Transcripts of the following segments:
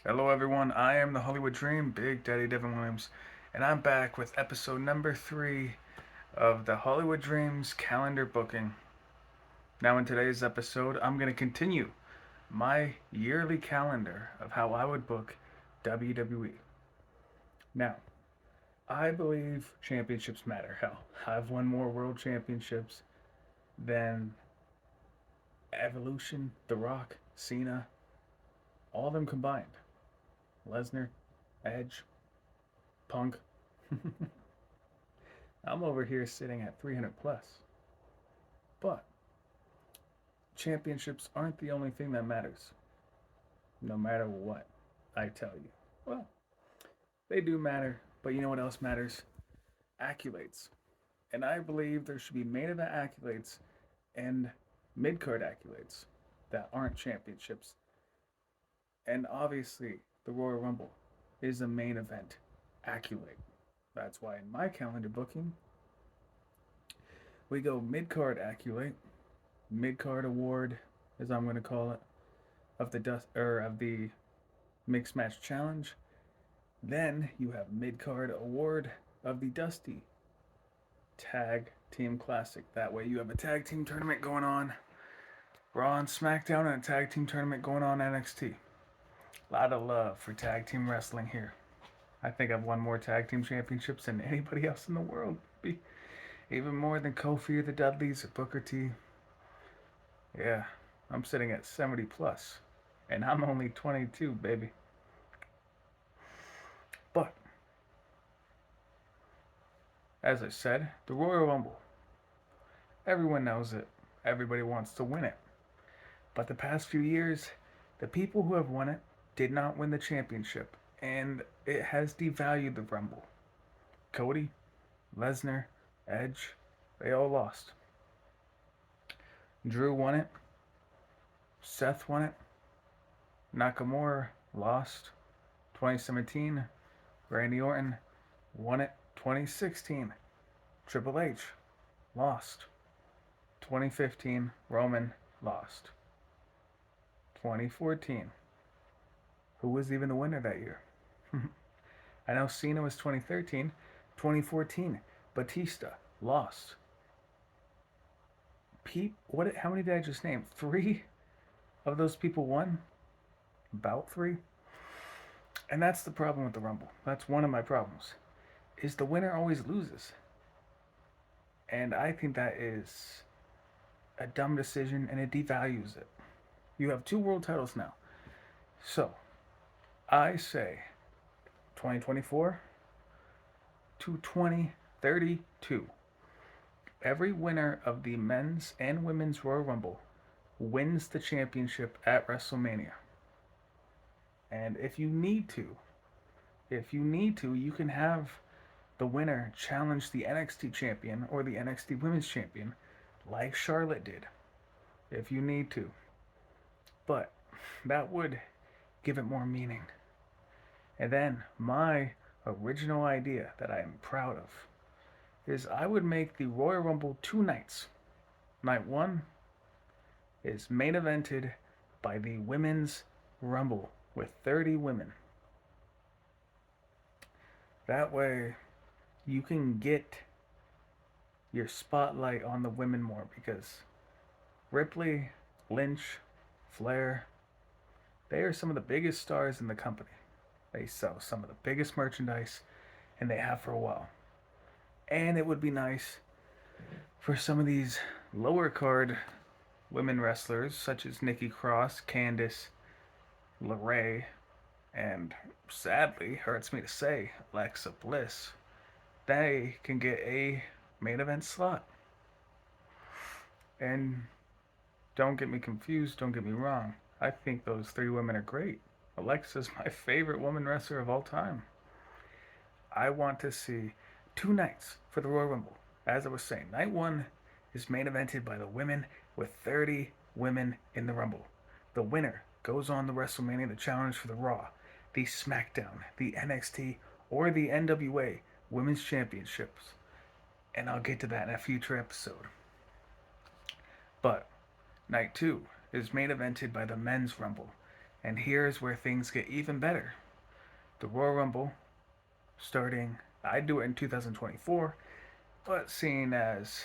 Hello, everyone. I am the Hollywood Dream, Big Daddy Devan Williams, and I'm back with episode number 3 of the Hollywood Dreams calendar booking. Now, in today's episode, I'm going to continue my yearly calendar of how I would book WWE. Now, I believe championships matter. Hell, I've won more world championships than Evolution, The Rock, Cena, all of them combined. Lesnar, Edge, Punk. I'm over here sitting at 300 plus. But championships aren't the only thing that matters, no matter what I tell you. Well, they do matter, but you know what else matters? Accolades. And I believe there should be main event accolades and mid card accolades that aren't championships. And obviously, the Royal Rumble is a main event accolade. That's why in my calendar booking, we go mid card accolade, mid card award, as I'm going to call it, of the mixed match challenge. Then you have mid card award of the Dusty Tag Team Classic. That way you have a tag team tournament going on Raw and SmackDown and a tag team tournament going on NXT. A lot of love for tag team wrestling here. I think I've won more tag team championships than anybody else in the world. Even more than Kofi or the Dudleys or Booker T. Yeah, I'm sitting at 70 plus, and I'm only 22, baby. But, as I said, the Royal Rumble. Everyone knows it. Everybody wants to win it. But the past few years, the people who have won it did not win the championship, and it has devalued the Rumble. Cody, Lesnar, Edge, they all lost. Drew won it. Seth won it. Nakamura lost. 2017, Randy Orton won it. 2016, Triple H lost. 2015, Roman lost. 2014, who was even the winner that year? I know Cena was 2013. 2014, Batista lost. Pete, what? How many did I just name? Three of those people won. About three. And that's the problem with the Rumble. That's one of my problems. Is the winner always loses. And I think that is a dumb decision and it devalues it. You have two world titles now. So, I say 2024 to 2032. Every winner of the men's and women's Royal Rumble wins the championship at WrestleMania. And if you need to, you can have the winner challenge the NXT champion or the NXT women's champion like Charlotte did. If you need to. But that would give it more meaning. And then my original idea that I am proud of is I would make the Royal Rumble 2 nights. Night 1 is main evented by the Women's Rumble with 30 women. That way you can get your spotlight on the women more because Ripley, Lynch, Flair, they are some of the biggest stars in the company. They sell some of the biggest merchandise, and they have for a while. And it would be nice for some of these lower card women wrestlers, such as Nikki Cross, Candice, LeRae, and sadly, hurts me to say, Alexa Bliss, they can get a main event slot. And don't get me confused, don't get me wrong. I think those three women are great. Alexa's my favorite woman wrestler of all time. I want to see 2 nights for the Royal Rumble. As I was saying, night 1 is main evented by the women with 30 women in the Rumble. The winner goes on the WrestleMania to challenge for the Raw, the SmackDown, the NXT, or the NWA Women's Championships. And I'll get to that in a future episode. But night 2 is main evented by the Men's Rumble. And here's where things get even better. The Royal Rumble starting, I do it in 2024, but seeing as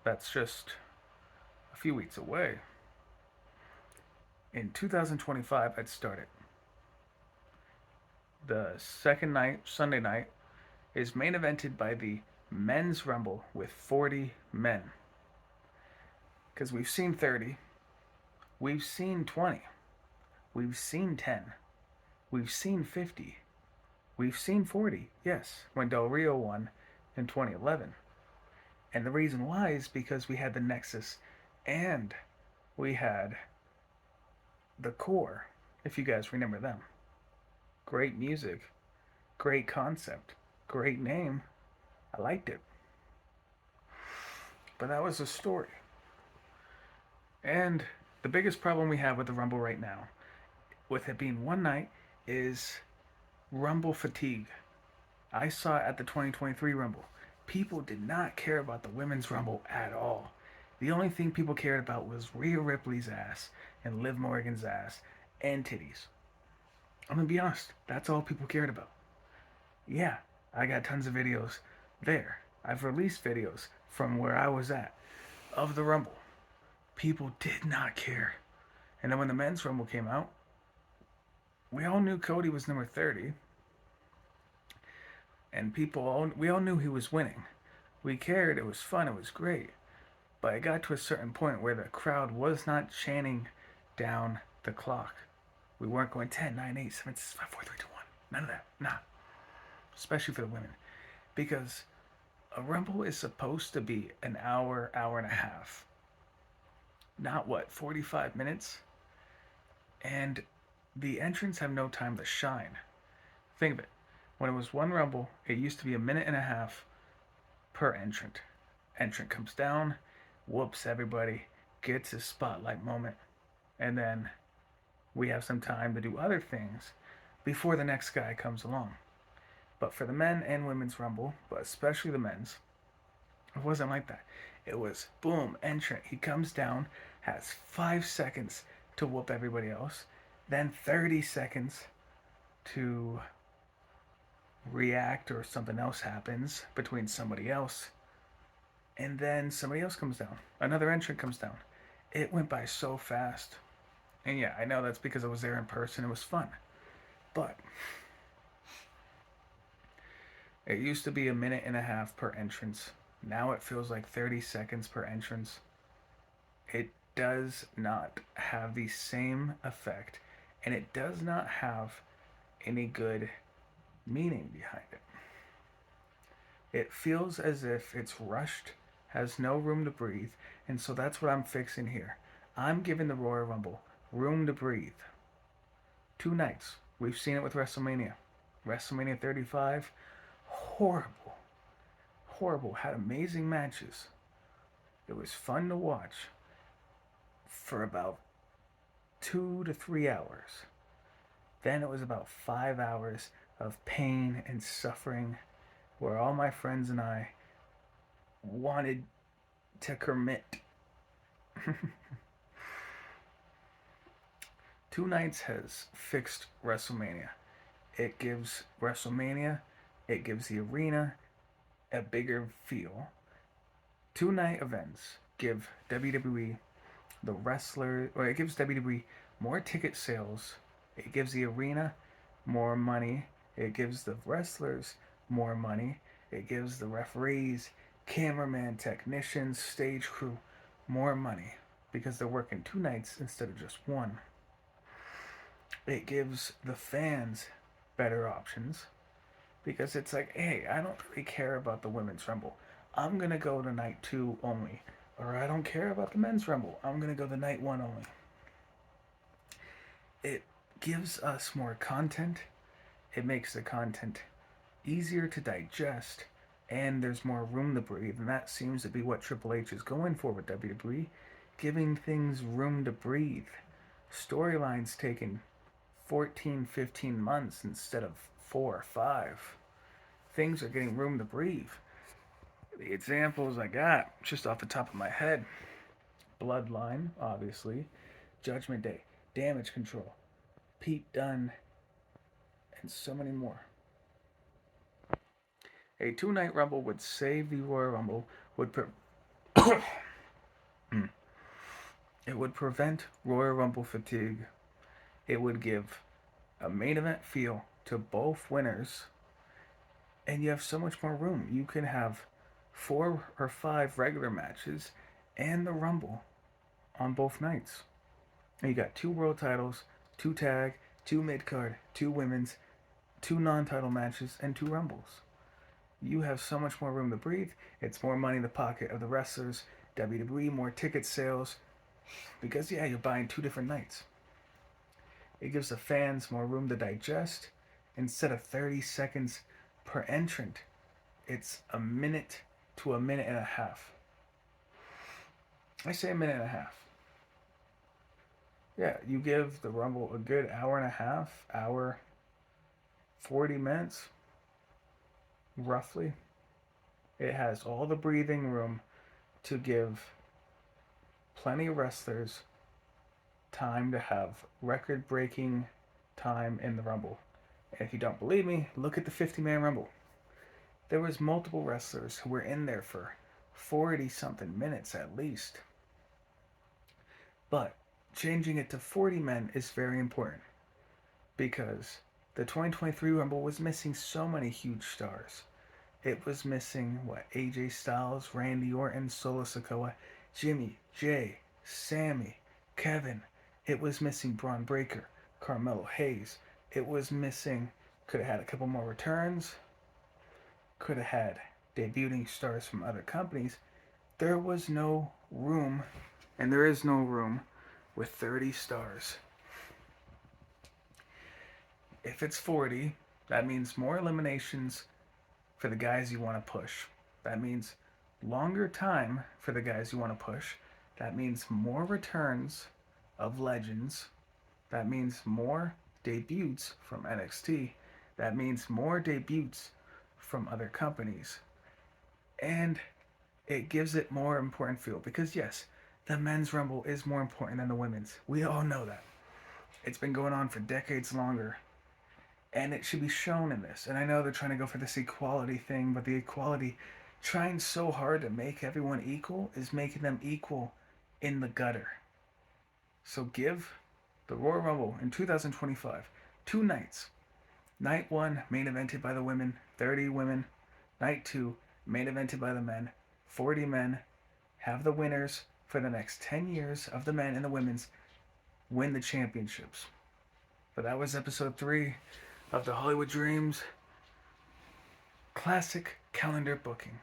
that's just a few weeks away, in 2025 I'd start it. The second night, Sunday night, is main evented by the Men's Rumble with 40 men. Because we've seen 30, we've seen 20, we've seen 10, we've seen 50, we've seen 40, yes, when Del Rio won in 2011. And the reason why is because we had the Nexus and we had the Core, if you guys remember them. Great music, great concept, great name. I liked it. But that was the story. And the biggest problem we have with the Rumble right now, with it being one night, is Rumble fatigue. I saw it at the 2023 Rumble. People did not care about the Women's Rumble at all. The only thing people cared about was Rhea Ripley's ass and Liv Morgan's ass and titties. I'm gonna be honest, that's all people cared about. Yeah, I got tons of videos there. I've released videos from where I was at of the Rumble. People did not care. And then when the Men's Rumble came out, we all knew Cody was number 30. And we all knew he was winning. We cared, it was fun, it was great. But it got to a certain point where the crowd was not chanting down the clock. We weren't going 10, 9, 8, 7, 6, 5, 4, 3, 2, 1. None of that. Nah. Especially for the women. Because a Rumble is supposed to be an hour, hour and a half. Not what, 45 minutes? And the entrants have no time to shine. Think of it. When it was one Rumble, it used to be a minute and a half per entrant. Entrant comes down, whoops everybody, gets his spotlight moment, and then we have some time to do other things before the next guy comes along. But for the men and women's Rumble, but especially the men's, it wasn't like that. It was boom, entrant. He comes down, has 5 seconds to whoop everybody else, then 30 seconds to react or something else happens between somebody else, and then somebody else comes down. Another entrant comes down. It went by so fast. And yeah, I know that's because I was there in person. It was fun. But it used to be a minute and a half per entrance. Now it feels like 30 seconds per entrance. It does not have the same effect, and it does not have any good meaning behind it. It feels as if it's rushed, has no room to breathe, and so that's what I'm fixing here. I'm giving the Royal Rumble room to breathe. 2 nights. We've seen it with WrestleMania. WrestleMania 35, horrible. Horrible. Had amazing matches. It was fun to watch for about 2 to 3 hours. Then it was about 5 hours of pain and suffering where all my friends and I wanted to commit. 2 nights has fixed WrestleMania. It gives WrestleMania, it gives the arena a bigger feel. 2 night events give WWE the wrestler, or it gives WWE more ticket sales. It gives the arena more money. It gives the wrestlers more money. It gives the referees, cameraman, technicians, stage crew more money because they're working 2 nights instead of just one. It gives the fans better options because it's like, hey, I don't really care about the Women's Rumble. I'm going to go to night 2 only. Or I don't care about the Men's Rumble. I'm going to go to night 1 only. It gives us more content. It makes the content easier to digest. And there's more room to breathe. And that seems to be what Triple H is going for with WWE. Giving things room to breathe. Storylines taking 14, 15 months instead of 4 or 5. Things are getting room to breathe. The examples I got, just off the top of my head, Bloodline, obviously, Judgment Day, Damage Control, Pete Dunne, and so many more. A two-night Rumble would save the Royal Rumble, would it would prevent Royal Rumble fatigue. It would give a main event feel to both winners, and you have so much more room. You can have 4 or 5 regular matches and the Rumble on both nights. And you got 2 world titles, 2 tag, 2 mid card, 2 women's, 2 non-title matches, and 2 Rumbles. You have so much more room to breathe. It's more money in the pocket of the wrestlers, WWE, more ticket sales, because yeah, you're buying 2 different nights. It gives the fans more room to digest. Instead of 30 seconds per entrant, it's a minute to a minute and a half. I say a minute and a half. Yeah, you give the Rumble a good hour and a half, hour, 40 minutes, roughly. It has all the breathing room to give plenty of wrestlers time to have record-breaking time in the Rumble. And if you don't believe me, look at the 50-man Rumble. There was multiple wrestlers who were in there for 40-something minutes at least. But changing it to 40 men is very important because the 2023 Rumble was missing so many huge stars. It was missing, AJ Styles, Randy Orton, Solo Sikoa, Jimmy, Jay, Sammy, Kevin. It was missing Braun Breaker, Carmelo Hayes. It was missing, could have had a couple more returns, could have had debuting stars from other companies. There was no room, and there is no room with 30 stars. If it's 40, that means more eliminations for the guys you want to push. That means longer time for the guys you want to push. That means more returns of legends. That means more debuts from NXT. That means more debuts from other companies. And it gives it more important feel because yes, the men's Rumble is more important than the women's. We all know that. It's been going on for decades longer. And it should be shown in this. And I know they're trying to go for this equality thing, but the equality, trying so hard to make everyone equal, is making them equal in the gutter. So give the Royal Rumble in 2025 2 nights. Night 1, main evented by the women, 30 women. Night 2, main evented by the men, 40 men. Have the winners for the next 10 years of the men and the women's win the championships. But that was episode 3 of the Hollywood Dreams classic calendar booking.